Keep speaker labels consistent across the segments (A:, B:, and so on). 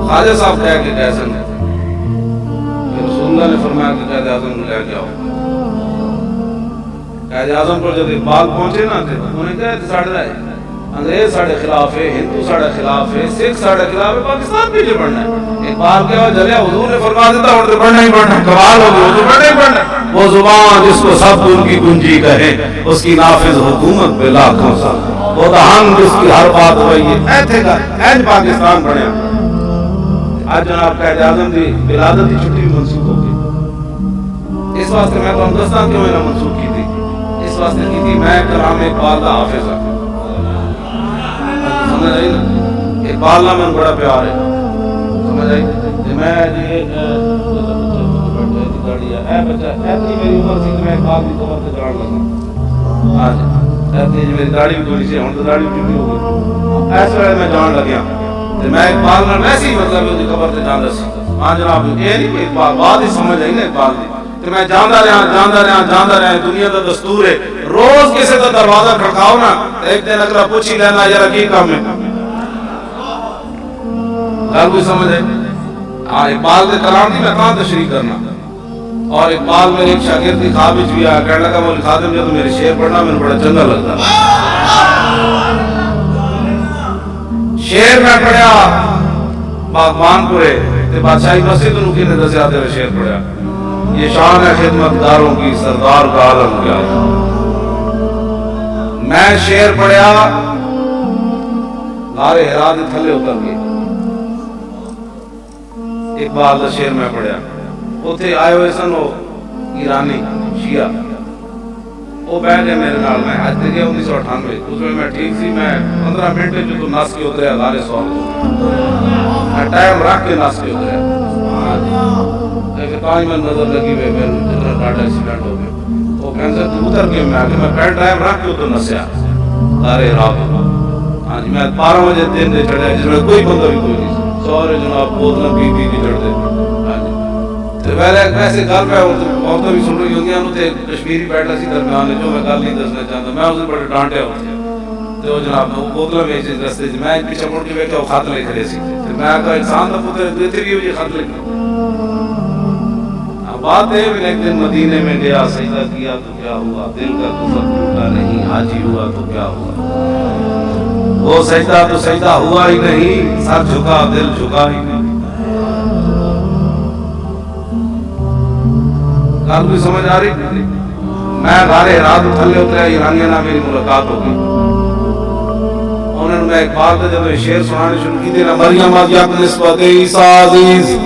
A: خواجہ صاحب کہہ کے کیسے نے رسول اللہ نے فرمایا کہ قائد اعظم لے کے آؤ. قائد اعظم پر جب اقبال پہنچے نا تے انہوں نے کہا ساڑھے رہے انگریز ساڑھے خلاف ہے, ہندو ساڑھے خلاف ہے, سکھ ساڑھے خلاف ہے, پاکستان بھی نہیں بڑھنا ہے. اقبال کے بعد جلیا حضور نے فرما دیتا ہوں تو بڑھنا ہی بڑھنا, کمال ہو گئی, تو بڑھنا ہی بڑھنا. وہ زبان جس کو سب ان کی کنجی کہے اس کی نافذ حکومت پہ لاکھوں سال. وہ دہان جس کی ہر بات ہوئی ہے ایتھے کا ایج پاکستان بڑھیا. آج جناب قائد اعظم دی ولادت کی چھٹی منسوخ ہو گئی. اس واسطے میں تو ہندوستان کیوں نہ منسوخ کی تھی, اس واسطے کی تھی میں کلام اقبال کا حافظ ہوں. سمجھ آئی نا, اقبال نہ میں بڑا پیار ہے. سمجھ آئی میں بچہ ایتنی میری عمر سی میں اقبال کی قبر سے جان لگا. ایتنی میری داڑھی بھی تھوڑی سی, ہوں تو داڑھی بھی چکی ہو گئی, ایسے ویلے میں جان لگیا تو میں اقبال نہ ویسے ہی مطلب اس کی قبر سے جان دسی. ہاں جناب یہ نہیں کہ اقبال بات ہی سمجھ آئی نا اقبال دی. تو میں جاندا رہا دنیا کا دستور ہے روز کسی کا دروازہ کھڑکاؤ نا ایک دن اگلا پوچھ ہی لینا یار کی کام ہے. گل کوئی سمجھ ہے. ہاں اقبال کے کلام دی میں کہاں تشریح کرنا. اور اقبال میرے ایک شاگرد کی خواب بھی آیا, کہنے لگا مولوی خادم جب میرے شعر پڑھنا میں بڑا چنگا لگتا. شعر میں پڑھیا باغبان پورے تے بادشاہی مسجد نو کنے دسیا تیرا شعر پڑھیا, یہ شان ہے خدمتگاروں کی سردار کا عالم کیا. میں شعر پڑھیا غار حرا دے تھلے اتر گئے. اقبال دا شعر میں پڑھیا, اتھے آئے ہوئے سن وہ ایرانی شیعہ, وہ بیٹھ گئے میرے نال. میں حج تے گیا 1998, اس میں ٹھیک سی, میں 15 منٹ جو تو نس کے اتریا غار سوال, میں ٹائم رکھ کے نس کے اتریا. تاج میں نظر لگی ہوئے میرے جنرل ڈاٹا ایکسیڈنٹ ہو گئے. وہ کہنے سے اتر کے میں آگے میں پیر ٹائم رکھ کے اتر نسیا غار حرا. ہاں جی میں 12 بجے دن دے چڑھیا جس میں کوئی بندہ بھی کوئی نہیں سورے جناب بوتل پی پی کی چڑھ دے. ویسے گل میں عورتیں بھی سن رہی ہوں گی تے کشمیری بیٹھا سی درمیان جو میں گل نہیں دسنا چاہتا. میں اسے بڑے ڈانٹیا ہوتے تو جناب وہ بوتل ویچ رستے میں پیچھے مڑ کے بیٹھا وہ خط لکھ رہے سی. میں کہا انسان کا پتر دیتے بھی مجھے خط لکھنا. بات ہے میں ایک دن مدینے میں گیا, سجدہ کیا تو کیا ہوا, دل کا کفر ٹوٹا نہیں, حاجی ہوا تو کیا ہوا. وہ سجدہ تو سجدہ ہوا ہی نہیں, سر جھکا دل جھکا ہی نہیں. گل بھی سمجھ آ رہی. میں غار حرا تو تھلے اتریا, ایرانیاں نہ میری ملاقات ہو گئی. انہوں نے میں اقبال کا جب شعر سنانے شروع کی تھی نا, مریم یک نسبت عیسیٰ عزیز,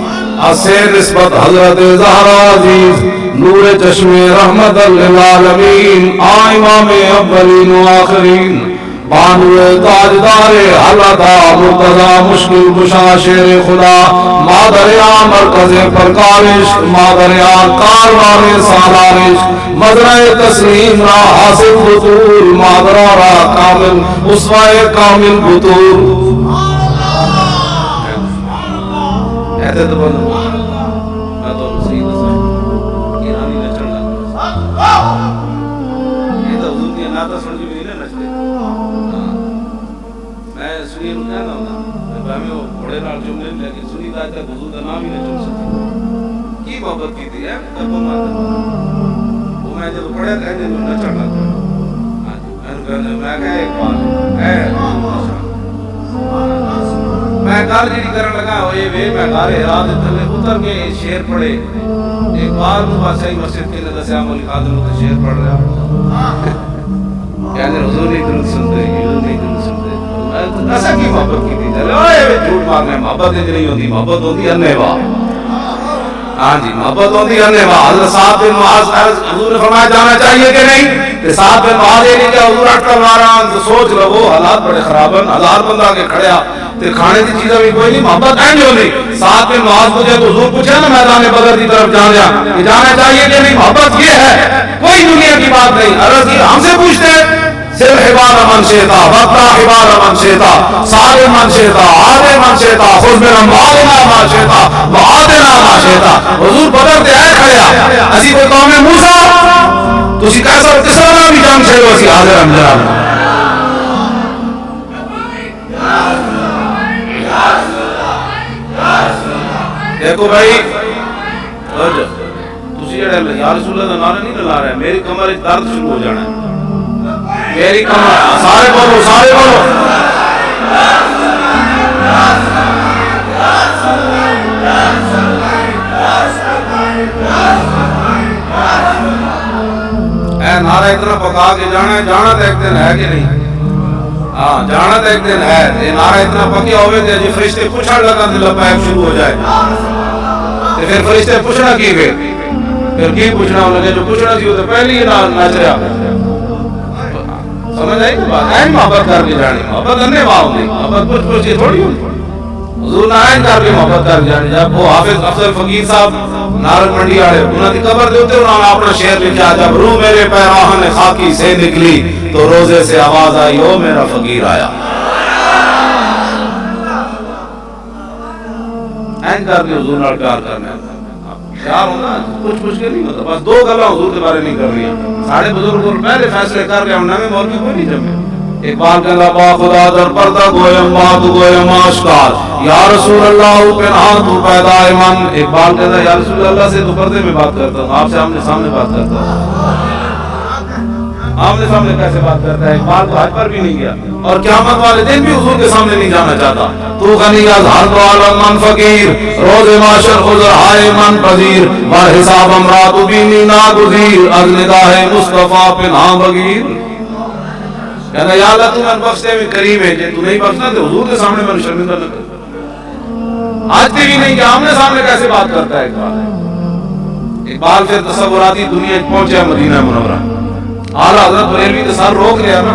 A: اسیر نسبت حضرت زہرا عزیز, نور چشم رحمت للعالمین, امام اولین و آخرین, بانو تاجدار حلتا مرتضی مشکل کشا شیر خدا, مادریا مرکز پرکارش, مادریا کاروان سالارش, مزرع تسلیم را حاصل بطول, مادرہ را کامل اسوائے کامل بطول. ایسے تو بند میں تو صحیح دسا ایرانی نچڑ لگا. یہ تو حضور کی نعتیں سن کے بھی نہیں نچتے. میں سنی نو کہنا ہوتا میں وہ بڑے نال جملے لیکن سنی دا تک حضور کا نام ہی نہیں چن سکتی. کی محبت کی تھی وہ میں جب پڑھے کہتے تو نچڑ لگا. میں کہا ایک بات میں گل جی کرن لگا ہوئے وے میں غار حرا دے تھلے اتر کے شعر پڑھے. ایک بار کو بادشاہی مسجد کے نے دسیا مولوی خادم تو شعر پڑھ رہا. کہنے حضور نہیں درود سنتے, حضور نہیں درود سنتے. ایسا کی محبت کی تھی. چلے اوئے جھوٹ مارنا, محبت نہیں ہوتی, محبت ہوتی ہے انیوا. ہاں جی محبت ہوتی ہے انیوا. حضرت سعد بن معاذ حضور نے فرمایا جانا چاہیے کہ نہیں. سعد بن معاذ یہ نہیں کہ حضور اٹھ کر مارا تو سوچ لو حالات بڑے خراب ہیں, 1000 بندہ آگے کھڑیا تے کھانے کی چیزیں بھی کوئی نہیں, محبت ہے جو نہیں. سعد بن معاذ مجھے تو حضور پوچھا نا میدان بدر کی طرف جانا کہ جانا چاہیے کہ نہیں. محبت یہ ہے, کوئی دنیا کی بات نہیں. عرض کی ہم سے پوچھتے ہیں صرف حبار من شیطا وقتا حبار من شیطا سار من شیطا آدے من شیطا خود میں مالنا ما شیطا وعادنا ما شیطا. حضور بدر دے آئے کھڑیا اسی کوئی قوم موسیٰ تو اسی کیسا کس طرح بھی جان چھے اسی حاضر ہم جناب. دیکھو بھائی تسی جڑے یا رسول اللہ دا نعرہ نہیں لا رہے، میری کمر وچ درد شروع ہو جانا ہے، میری کمر، سارے بولو سارے بولو، اے نعرہ اتنا پکا کے جانا ہے، جانا تو ایک دن ہے کہ نہیں؟ ہاں جانا تو ایک دن ہے، یہ نعرہ اتنا پکیا ہوئے تھے جی فرشتے پوچھنے لگا دل پیک شروع ہو جائے، پھر فرشتے پوچھنا کی پھر کی پوچھنا لگے، جو پوچھنا سی وہ تو پہلے ہی ناچ رہا، سمجھ آئی بات؟ این محبت کر کے جانی، محبت کرنے واہ ہوگی، محبت پوچھ پوچھ کے تھوڑی ہوگی، حضور نے این کر کے محبت کر کے جانی۔ جب وہ حافظ افضل فقیر صاحب نارنگ منڈی والے انہوں نے قبر دے ہوتے، انہوں نے اپنا شعر لکھا، جب روح میرے پیراہن خاکی سے نکلی تو روزے سے آواز آئی او میرا فقیر آیا۔ این کر کے حضور نال پیار کرنا ہے، پیار ہونا کچھ کے نہیں ہوتا، بس دو گلاں حضور کے بارے نہیں کر رہی ہیں، ساڑھے بزرگ پہلے فیصلے کر رہے ہیں، نویں مولوی کوئی نہیں جمے۔ اقبال کہنا با خدا در پردہ گویم بات گویم آشکار، یا رسول اللہ پنہاں تو پیدا من۔ اقبال کہتا یا رسول اللہ سے تو پردے میں بات کرتا ہوں، آپ سے آمنے سامنے بات کرتا ہوں، آمنے سامنے کیسے بات کرتا ہے؟ اقبال تو حج پر بھی نہیں گیا اور قیامت والے دن بھی حضور کے سامنے نہیں جانا چاہتا۔ تو غنی از ہر دو عالم من فقیر، روز معاشر عذر ہائے من پذیر، بر حساب امرات بینی ناگزیر، از نگاہ مصطفیٰ پنہاں بغیر۔ کہنا یا اللہ تو من بخشتے میں کریم ہے، جے تو نہیں بخشنا تو حضور کے سامنے میں شرمندہ نہ کر۔ آج بھی نہیں کہ آمنے سامنے کیسے بات کرتا ہے اقبال۔ اقبال پھر تصوراتی دنیا پہنچے مدینہ منورہ، اعلیٰ حضرت بریلوی تو سر روک لیا نا،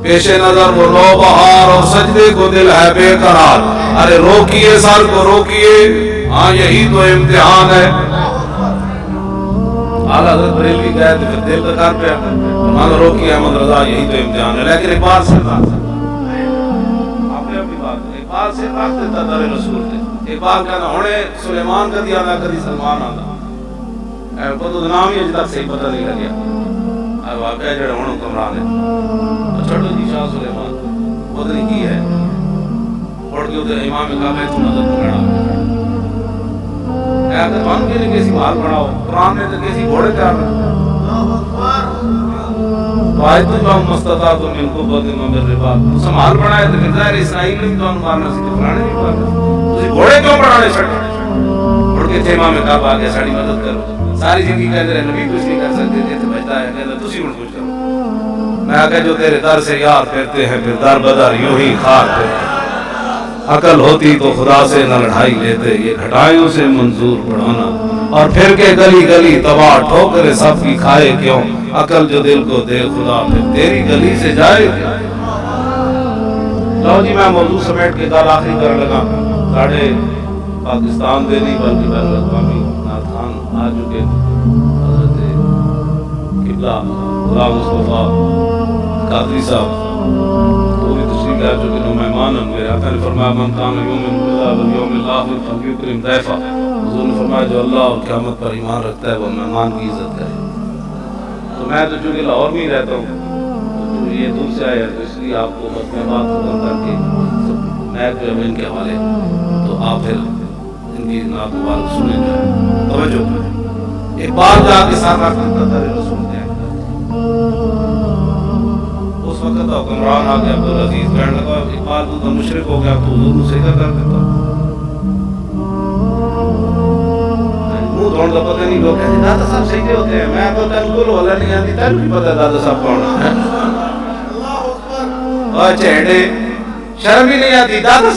A: پیش نظر وہ نو بہار اور سجدے کو دل ہے بے قرار، ارے روکیے سر کو روکیے، ہاں یہی تو امتحان ہے۔ اعلیٰ حضرت بریلوی گئے تو پھر دل کا کر پہ فرمانا روکیے احمد رضا یہی تو امتحان ہے، لیکن اقبال سے بات آپ نے اپنی بات اقبال سے بات دیتا در رسول تھے۔ اقبال کہنا ہونے سلیمان کا دیا نہ کدی سلمان آتا، کو تو نام ہی اج تک صحیح پتہ نہیں لگیا، واقعہ جڑا ہوں حکمران ہے چھوڑو جی شاہ سلیمان خود نے کی ہے، پڑھ کے ادھر امام کعبہ تو نظر پکڑا اگر تمہوں کے لیے کسی مال بڑھاؤ، قرآن نے تو کسی گھوڑے تیار رکھا، تو آج تو جو ہم مستطاعت من قوت من رباط، تو سمال بڑھائے تو پھر ظاہر اسرائیل نے بھی تو ہم مارنا سی، تو فلانے بھی مارنا سی، گھوڑے کیوں بڑھانے چھڑے؟ اڑ کے تھے امام کعبہ آگے ساڑی مدد کرو، ساری زندگی کہتے رہے نبی کچھ نہیں کر سکتے تھے، تو بچتا ہے کہتا تسی ان کچھ کرو، میں آگے جو تیرے در سے یار پھرتے ہیں پھر در بدر یوں ہی خار پھرتے ہیں، عقل ہوتی تو خدا سے نہ لڑائی لیتے، یہ گھٹائیوں سے منظور بڑھانا، اور پھر کے گلی گلی تباہ ٹھوکرے سب کی کھائے کیوں، عقل جو دل کو دے خدا پھر تیری گلی سے جائے۔ لو جی میں موضوع سمیٹ کے کال آخری کرنے لگا، ساڑھے پاکستان دے نہیں بلکہ بین الاقوامی ناتھان آ چکے حضرت قبلہ غلام مصطفیٰ قادری صاحب پوری تشریف لے چکے جو مہمان ہیں میرے آقا نے فرمایا من کان یؤمن باللہ والیوم الآخر فلیکرم ضیفہ، حضور نے فرمایا جو اللہ اور قیامت پر ایمان رکھتا ہے وہ مہمان کی عزت کرے۔ تو میں تو چونکہ لاہور میں ہی رہتا ہوں تو یہ دور سے آیا ہے، تو اس لیے آپ کو بس میں بات ختم کر کے میں جو ان کے حوالے تو آپ پھر ان کی نعت مبارک سنیں جائیں، توجہ کریں۔ ایک بار جا کے سارا کرتا تھا رسول دے اس وقت حکمران آ گیا عبدالعزیز کہنے لگا اقبال تو مشرک ہو گیا تو حضور کو سجدہ کر دیتا، منہ دھوڑ کا پتہ نہیں، لوگ کہتے دادا صاحب سجدے ہوتے ہیں، میں تو تن کو والا نہیں آتی، تن بھی پتہ دادا صاحب کون ہے، اور چہڑے شرم ہی نہیں آتی، دادا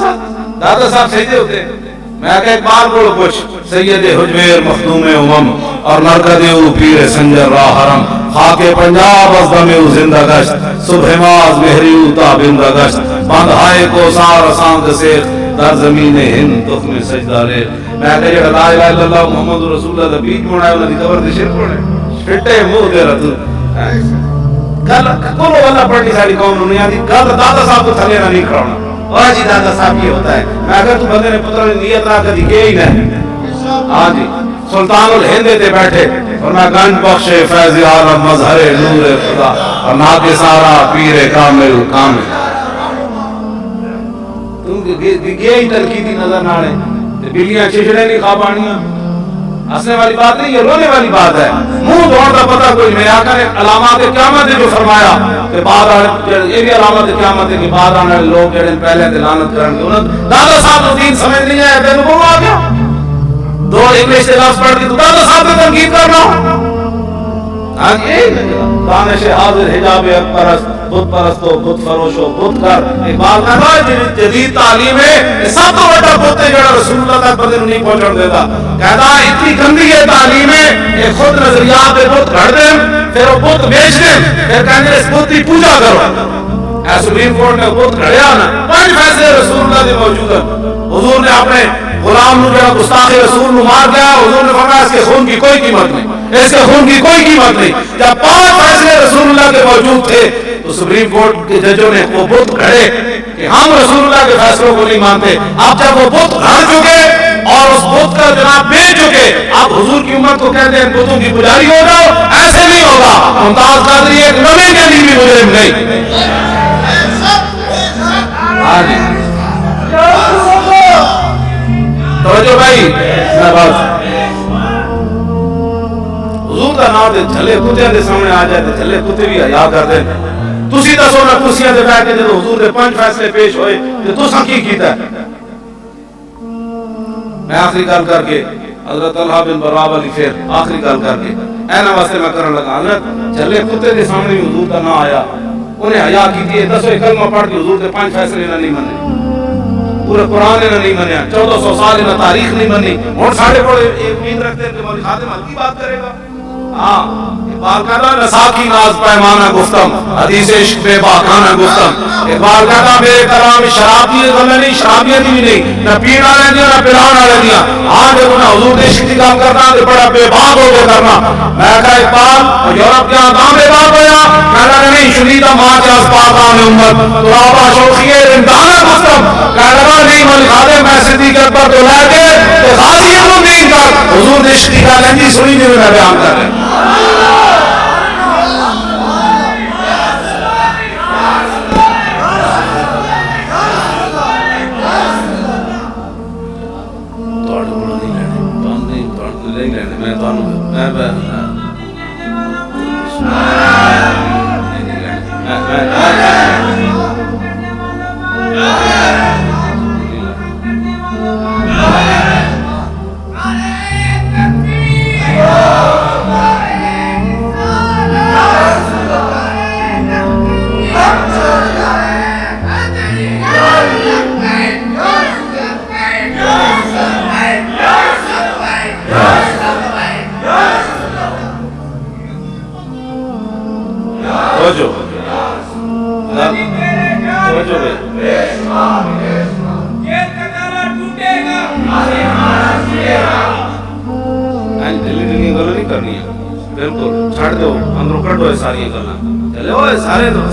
A: صاحب سجدے ہوتے ہیں۔ میں کہ اقبال کو پوچھ سید حجویر مخدوم امم اور مرکز او پیر سنجر راہ حرم، خاک پنجاب از دم او زندہ گشت، صبح ماز مہری او تابندہ گشت، بندھائے کو سار ساند سیخ در زمین ہند تخم سجدہ لے۔ میں کہ جڑا لا الہ الا اللہ محمد رسول اللہ دا بیچ موڑا ہے انہاں دی قبر تے شرک ہونے چھٹے منہ دے رت گل کولو والا پڑھنی ساری قوم نہیں آتی، گل دادا صاحب کو تھلے نہ نہیں کراؤنا، اور جی دادا صاحب یہ ہوتا ہے، میں اگر تو بندے نے پتر نے نیت نہ کری گئے ہی نہیں، ہاں جی سلطان الہند تے بیٹھے اور میں گنج بخش فیض عالم مظہر نور خدا اور نہ کے سارا پیر کامل کامل تم گئے ہی تنقیدی نظر نہ آنے بلیاں چچڑے نہیں کھا پانیاں. ہنسنے والی بات نہیں، یہ رونے والی بات ہے. منہ دوڑتا پتہ کوئی نہیں. آقا نے علامات قیامت جو فرمایا کہ بعد یہ بھی علامت قیامت ہے کہ بعد آنے والے لوگ جڑے پہلے دے لعنت کرن گے. انہاں دادا صاحب کو دین سمجھ نہیں آیا، تینوں کو آ گیا دو انگلش کے لفظ پڑھ کے تو دادا صاحب نے تنقید کرنا. ہاں جی، دانش حاضر حجاب پرست بت پرستو بت فروشو بت کر. اقبال کہتا ہے جدید تعلیم ہے سب تو بڑا بت ہے جڑا رسول اللہ تک بندے نہیں پہنچن دیتا. کہتا ہے اتنی گندی ہے تعلیم ہے کہ خود نظریات پہ بت گھڑ دیں، پھر وہ بت بیچ دیں، پھر کہیں اس بت کی پوجا کرو. اے سپریم کورٹ نے بت گھڑیا نا، 5 فیصلے رسول اللہ کے موجود ہیں. حضور نے اپنے غلام نو جڑا گستاخ رسول نو مار گیا، حضور نے فرمایا اس کے خون کی کوئی قیمت نہیں، اس کے خون کی کوئی قیمت نہیں. جب 5 فیصلے رسول اللہ کے موجود تھے تو سپریم کورٹ کے ججوں نے وہ بت گھڑے کہ ہم رسول اللہ کے فیصلوں کو نہیں مانتے. اب جب وہ بت گھڑ چکے اور اس بت کا جناب بیچ چکے، اب حضور کی امت کو کہتے ہیں بتوں کی پجاری ہو جاؤ. ایسے نہیں ہوگا. ممتاز قادری ایک نبی کے لیے بھی مجرم نہیں. ہاں جی توجہ بھائی، حضور کا نام دے جھلے کتے دے سامنے آ جائے تے جھلے کتے بھی حیا کر دیں. تسی دسو نا کرسیاں تے بیٹھ کے جدوں حضور دے 5 فیصلے پیش ہوئے تے تساں کی کیتا ہے؟ میں آخری گل کر کے حضرت طلحہ بن برا والی پھر آخری گل کر کے اینا واسطے میں کرن لگا. حضرت جھلے کتے دے سامنے بھی حضور کا نام آیا، انہیں حیا کیتی ہے. دسو کلمہ پڑھ کے حضور دے 5 فیصلے نہ نہیں منے، پورے قرآن نے نہیں منیا، 1400 سال نے تاریخ نہیں منی. اور ساڑھے کو ایک امید رکھتے ہیں کہ مولوی خادم حق کی بات کرے گا. ہاں اقبال کہتا نساکی ناز پیمانہ گفتم، حدیث عشق بے باکانہ گفتم. اقبال کہتا میرے کلام شرابی غلہ نہیں، شرابیت بھی نہیں، نہ پین والے دیا نہ پلان والے دیا. ہاں جب انہیں حضور نے عشق کی کام کرنا تو بڑا بے باک ہو کے کرنا. میں کہا اقبال یورپ کے آدھام بے باک ہویا، کہنا نہیں شدیدہ ماں کے اسپاق آنے امت تو رابع شوخیے رمدانہ گفتم. کہنا نہیں مولوی خادم میں صدیق اکبر تو لے کے غازی الدین کا حضور نے عشق کی کا لنجی سنی نہیں میں بیان کر رہے ہیں.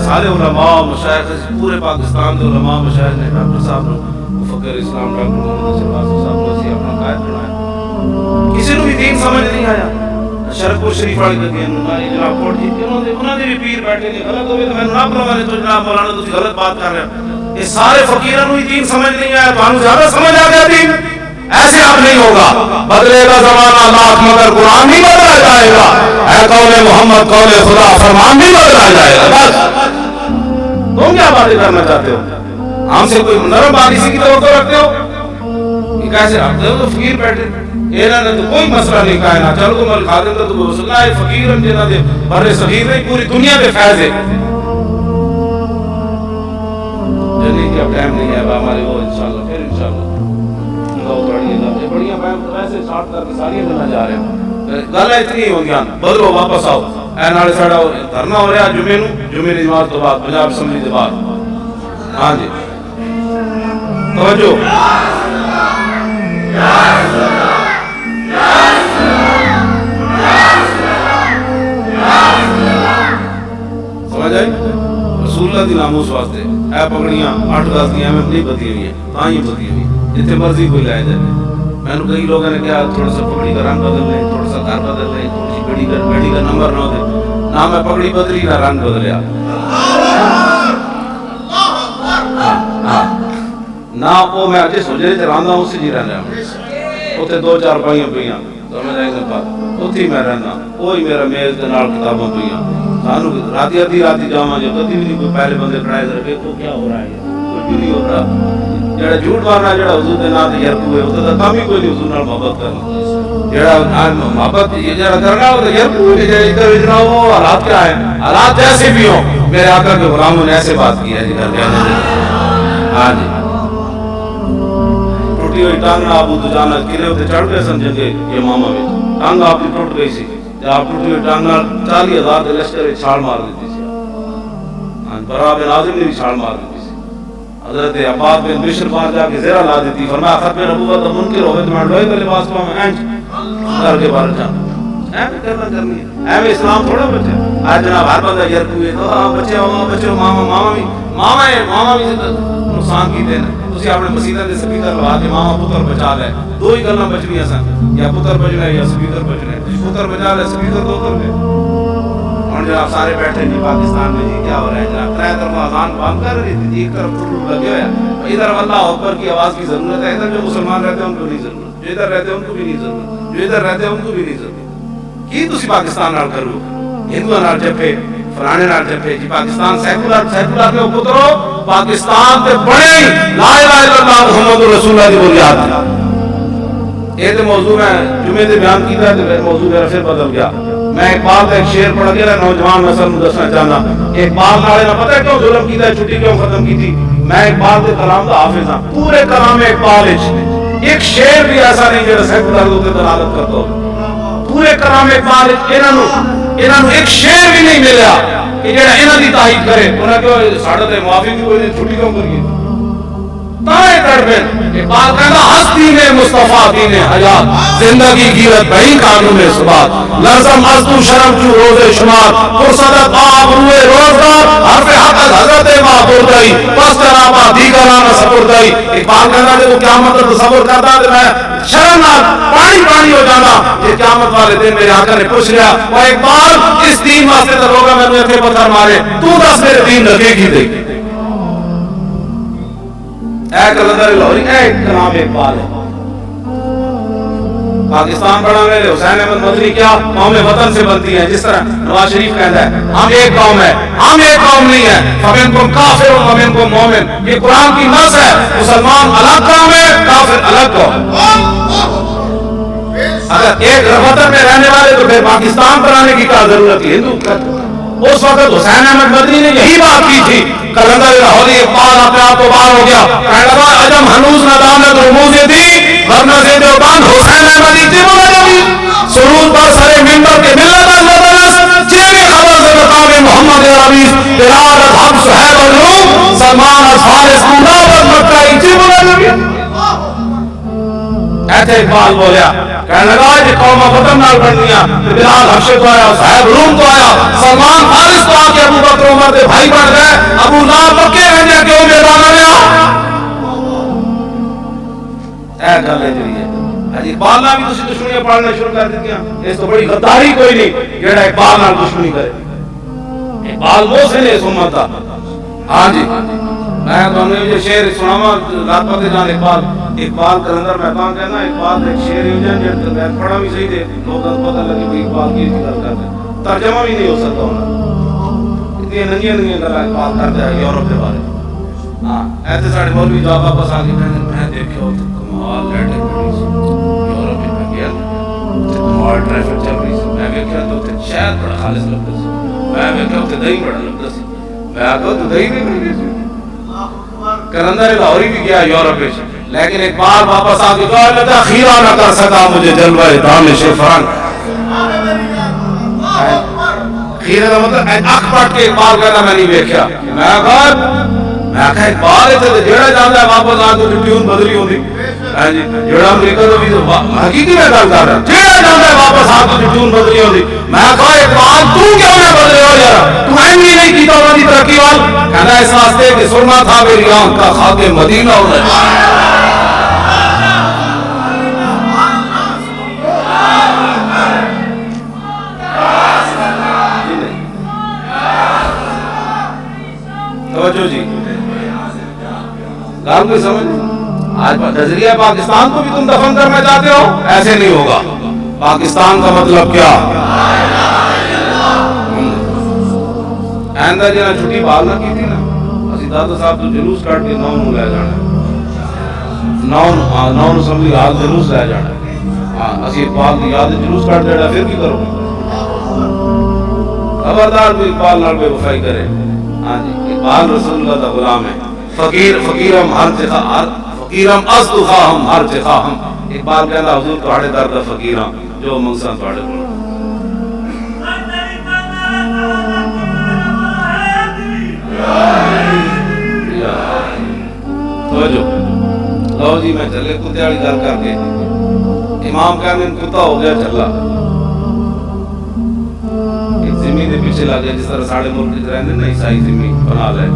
A: سارے علماء مشائخ پورے پاکستان کے علماء مشائخ نے ڈاکٹر صاحب نے مفکر اسلام ڈاکٹر محمد شہباز صاحب نے اسی اپنا قائد بنایا. کسی نے بھی دین سمجھ نہیں آیا. شرف و شریف والی گدی جناب کوٹ جیت کے انہوں نے بھی پیر بیٹھے نے غلط ہوئے تو میں نہ پروانے تو جناب مولانا تسی غلط بات کر رہے ہو. یہ سارے فقیروں ہی دین سمجھ نہیں آیا، تو زیادہ سمجھ آ گیا دین. ایسے اب نہیں ہوگا. بدلے گا زمانہ لاکھ مگر قرآن نہیں بدلا جائے گا. اے قول محمد قول خدا فرمان نہیں بدلا جائے گا. بس تم کیا باتیں کرنا چاہتے ہو؟ ہم سے کوئی نرم باریسی کی توقع رکھتے ہو؟ یہ کیسے رکھتے ہو؟ تو فقیر بیٹھے انہوں نے تو کوئی مسئلہ نہیں کہنا. چلو تو مل خادم تو کوئی وصول ہے فقیر ہم جنہاں دے بر صغیر نہیں پوری دنیا پہ فیض ہے. جنہی کی اب ٹائم نہیں ہے ہمارے وہ انشاءاللہ پھر انشاءاللہ بڑیاں پیسے ساٹھ کر کے ساری گلنا جا رہے ہیں. گل اتنی ہو گیا بدلو واپس آؤ. اے نالے ساڑا دھرنا ہو رہا جمعے نو، جمعے کی نماز تو بعد پنجاب اسمبلی کے بعد. ہاں جی توجہ. سمجھ آئی؟ رسول اللہ دی ناموس واسطے اے پگڑیاں 8 گز دی ایم نہیں بدی ہوئی ہیں، تاں ہی بدی ہوئی جتنے مرضی کوئی لائے جائے. میں نے کئی لوگوں نے کہا تھوڑا سا پگڑی کا رنگ بدل لیں، تھوڑا سا گھر بدل لیں، تھوڑی سی گڑی کا نمبر نہ دے. نہ میں پگڑی بدلی نہ رنگ بدلیا. نہ وہ میں جس حجرے چ رہندا اسی جی رہنا اتنے 2-4 پائیاں پئیاں تو میں رہنے پا اتھی میں رہنا وہی میرا میز دے نال کتاباں پئیاں سانو راتی آدھی جاواں جو کدی بھی نہیں کوئی پہلے بندے کھڑائے کر کو کیا ہو رہا ہے کچھ بھی نہیں ہو رہا جڑا جھوٹ مارنا جڑا حضور دے نام تے یرکو ہے او تے کام ہی کوئی نہیں حضور نال محبت کرنا جڑا محبت یہ جڑا کرنا وہ تے یرکو ہے جڑا ادھر اجرا وہ حالات کیا ہے حالات جیسے بھی ہوں میرے آقا کے غلاموں نے ایسے بات کی ہے جی کر کے ہاں جی ٹوٹی ہوئی ٹانگ ابو دجانہ قلعے تے چڑھ گئے سن جنگے یمامہ وچ ٹانگ آپ کی ٹوٹ گئی سی تے آپ ٹوٹی ہوئی ٹانگ نال 40,000 دے لشکر چھال مار دیتی سی ہاں برا بن عازم نے بھی چھال مار دیتی سی حضرت عباد بن بشر پار جا کے زیرہ لا دیتی فرمایا ختم نبوت منکر ہوئے تو میں لوہے کا لباس پاؤں اینج کر کے بار جاؤں ایویں کرنا کرنی ہے ایویں اسلام تھوڑا بچے آج جناب ہر بندہ یرکو ہے تو ہاں بچے ماما بھی نقصان کی دین تسی اپنے مسیدہ دے سپیکر لوا کے ماما پتر بچا لے دو ہی گلاں بچنیاں سن یا پتر بچنا ہے یا سپیکر بچنا ہے پتر بچا لے سپیکر تو اتر گئے ہن جناب سارے بیٹھے جی پاکستان میں جی کیا ہو رہا ہے جناب ترے طرف اذان بند کر رہی تھی ایک طرف تو لگے ہوئے ہیں ادھر اللہ اکبر کی آواز کی ضرورت ہے ادھر جو مسلمان رہتے ہیں ان کو نہیں ضرورت جو ادھر رہتے ہیں ان کو بھی نہیں ضرورت جو ادھر رہتے ہیں ان کو بھی نہیں ضرورت کی تسی پاکستان نال کرو ہندو نال جپے فلانے نال جپے جی پاکستان سیکولر کے پترو پاکستان تے بڑے لا الہ الا اللہ محمد رسول اللہ دی بنیاد یہ تے موضوع میں جمعے تے بیان کیتا ہے تے موضوع میرا پھر بدل گیا میں اقبال کا ایک شعر پڑھ کے نوجوان نسل کو دسنا چاہنا اقبال نالے نہ پتہ کیوں ظلم کیتا ہے چھٹی کیوں ختم کی تھی میں اقبال کے کلام دا حافظ ہاں پورے کلام اقبال وچ ایک شعر بھی ایسا نہیں جڑا سیکولر تے دلالت کرتا ہو پورے کلام اقبال انہاں نو ایک شعر بھی نہیں ملیا کہ جڑا انہاں دی تائید کرے انہاں کہ ساڈا تے معافی بھی کوئی نہیں چھٹی کیوں کریے تائے تڑپن اقبال کہنا ہستی نے مصطفیٰ دین حیات زندگی گیرت بہی قانون ثبات لازم از تو شرم چو روز شمار فرصت آب روئے روزگار حرف حقت حضرت ماں بردائی پس جنابا دیگرانہ سپردائی اقبال کہنا جب قیامت تصور کرتا ہے میں شرم نال پانی ہو جانا یہ قیامت والے دن میرے آقا نے پوچھ لیا وہ اقبال اس دین واسطے تو لوگا میں نے اتنے پتھر مارے تو دس میرے دین لگے گی دے اے کلندر لاہوری اے کلام اقبال ہے پاکستان بڑا میرے حسین احمد مدنی کیا قوم وطن سے بنتی ہے جس طرح نواز شریف کہتا ہے ہم ایک قوم ہے ہم ایک قوم نہیں ہے فمنکم کافر و فمنکم مومن یہ قرآن کی نص ہے مسلمان الگ قوم ہے کافر الگ قوم اگر ایک وطن میں رہنے والے تو پھر پاکستان بنانے کی کیا ضرورت ہے ہندو اس وقت حسین احمد مدنی نے یہی بات کی تھی کلندر لاہوری اقبال اپنے آپ تو باہر ہو گیا کہنے لگا عجم ہنوز ندامت رموز دی ورنہ سے دیوبند حسین احمدی جیبو نجمی سرود پر سرے ممبر کے ملت المدرس جیبی خبر سے مقام محمد عربیز بلال حق صحیب الروم سلمان فارس مدابت مکہ جیبو نجمی ایسے اقبال بولیا کہنے لگا یہ قوم وطن نال بننیاں بلال حبشے تو آیا صاحب روم تو آیا سلمان فارس تو آ کے ابو بکر عمر دے بھائی بن گئے ابو لہب مکے رہنے کیوں میدان میں آ اے گل ہے جڑی ہے اج اقبال نال بھی تسی دشمنیاں پالنا شروع کر دتیاں اس تو بڑی غداری کوئی نہیں جڑا اقبال نال دشمنی کرے اقبال محسن ہے اس امت دا ہاں جی میں تانوں یہ شعر سناواں رات پتے جان اقبال کلندر میں کہاں کہنا اقبال ایک شعر ہو جائے جڑا پڑھا بھی صحیح دے لوگوں کو پتہ لگے کہ اقبال کی گل کرتا ہے ترجمہ بھی نہیں ہو سکتا ہونا اتنی ننگیاں گلاں اقبال کرتا ہے یورپ کے بارے ہاں ایسے ساڈے مولوی جواب واپس آ کے کہنے میں دیکھو تو کمال لیٹر پڑی سی یورپ میں گیا تے کمال ٹریفک چل رہی سی میں دیکھا تو تے شاید بڑا خالص لگتا سی میں دیکھا تے دہی بڑا لگتا سی میں آکھا تو دہی نہیں مل گئی کلندر لاہوری بھی گیا یورپ میں لیکن اقبال واپس آ کے کہا لگا خیرہ نہ کر سکا مجھے جلوہ دانش فرنگ خیرہ کا مطلب اکھ پٹ کے اقبال کہنا میں نہیں دیکھا میں کہا اقبال ہے جیڑا جانتا ہے واپس آ کے ٹیون بدلی ہوندی جیڑا امریکہ تو بھی حقیقی میں گل کر رہا جیڑا جانتا ہے واپس آ کے ٹیون بدلی ہوندی میں کہا اقبال تو کیوں نہ بدلے ہو یار تو اہمی نہیں کیتا انہوں دی ترقی وال کہنا اس واسطے کہ سرما تھا میری آنکھ کا خاک مدینہ ہونا توجہ جی گال کوئی سمجھ نظریہ پاکستان کو بھی تم دفن کرنا چاہتے ہو؟ ایسے نہیں ہوگا. پاکستان کا مطلب کیا؟ آئندہ جی چھٹی بال نہ کی تھی نا اسی دادا صاحب تو جلوس کاٹ کے نو لے جانا نو اسمبلی حال جلوس لے جانا. ہاں اسی اقبال کی یاد جلوس کاٹ دینا پھر کی کرو خبردار بھی اقبال نال بے وفائی کرے. ہاں جی اقبال رسول اللہ کا غلام ہے. فقیرم ہر جگہ فقیرم از تو خواہم ہر جگہ ہم. اقبال کہنا حضور تہاڑے در دا فقیراں جو منگساں تہاڑے کول. لو جی میں چلے کتے والی گل کر کے امام کہنے کتا ہو گیا چلا ایک زمین دے پیچھے لگ گیا جس طرح ساڑھے ملک رہنے نا عیسائی زمین بنا لے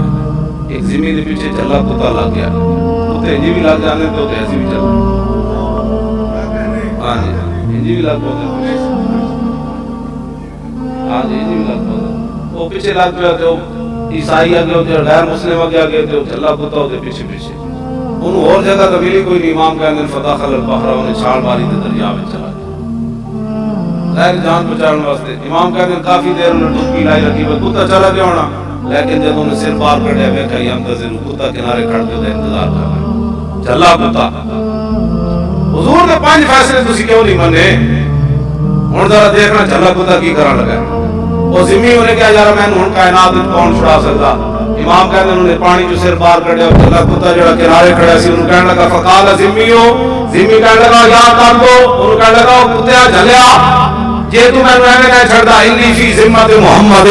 A: ایک زمین دے پیچھے چلا کتا لگ گیا کتے انجی بھی لگ جانے تو ایسی بھی چلا. ہاں جی انجی بھی لگ پوتے. ہاں جی انجی بھی لگ پوتے وہ پیچھے لگ پیا تو عیسائی آگے ہوتے غیر مسلم آگے آگے ہوتے چلا کتا ہوتے پیچھے پیچھے انہوں اور جگہ تو ملی کوئی نہیں. امام کہنے فتح خل البحرہ انہیں چھال ماری دے دریا میں چلا غیر جان بچانے واسطے. امام کہنے کافی دیر انہیں ڈبکی لائی رکھی بس کتا چلا گیا ہونا لیکن جب انہیں سر پار کر دیا بیٹھا یہ منتظر کتا کنارے کھڑ کے انتظار کر رہا چلا کتا. حضور نے 5 فیصلے تسی کیوں نہیں منے؟ ہن ذرا دیکھنا چلا کتا کی کرن لگا. وہ ذمہ انہیں کہا یار میں ہن کائنات کون چھڑا سکتا. امام کہنے انہوں نے پانی جو سر پار کر دیا چلا کتا جڑا کنارے کھڑا سی انہوں کہنے لگا فقال ذمیو ذمی کہنے لگا یا کر دو انہوں کہنے لگا کتیا جھلیا جے تو میں رہنے نہ چھڑدا انی فی ذمت محمد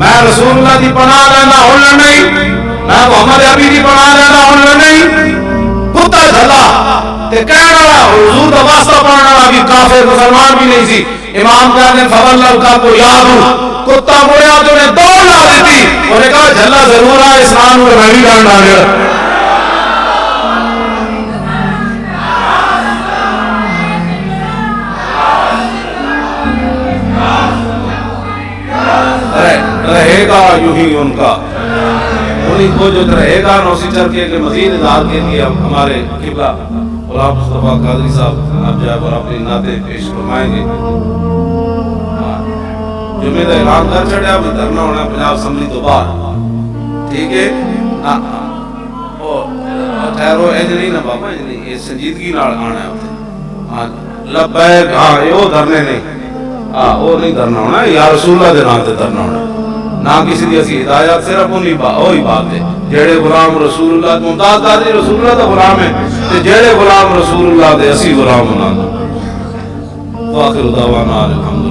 A: میں رسول اللہ دی پناہ لینا ہن نہیں میں محمد عربی دی پناہ لینا ہن نہیں. کتا جھلا تے کہنے لگا حضور دا واسطہ پڑھنے والا بھی کافر مسلمان بھی نہیں سی. امام کہنے فواللہ کا کو یاد ہوں کتا مڑیا تو نے دوڑ لا دیتی انہوں نے کہا جھلا ضرور ہے اسلام کو میں بھی ڈال ڈالیا. رہے گا یوں ہی ان کا انہیں کو جو رہے گا نوسی چر کے مزید ادار کے لیے ہمارے قبلہ غلام مصطفیٰ قادری صاحب اب جائے اور اپنی نعتیں پیش فرمائیں گے. جمعے کا اعلان کر چڑھیا میں دھرنا ہونا پنجاب اسمبلی تو باہر ٹھیک ہے. ٹھہرو انج نہیں نا بابا انج نہیں یہ سنجیدگی نال آنا ہے. لبیک ہاں یہ وہ دھرنے نہیں وہ نہیں دھرنا ہونا یا رسول اللہ دے نام تے دھرنا ہونا نہ کسی دی اسی ہدایت صرف وہی بات ہے جڑے غلام رسول اللہ ممتاز قادری رسول اللہ دا غلام ہے تے جڑے غلام رسول اللہ دے اسی غلام ہونا. واخر دعوانا الحمد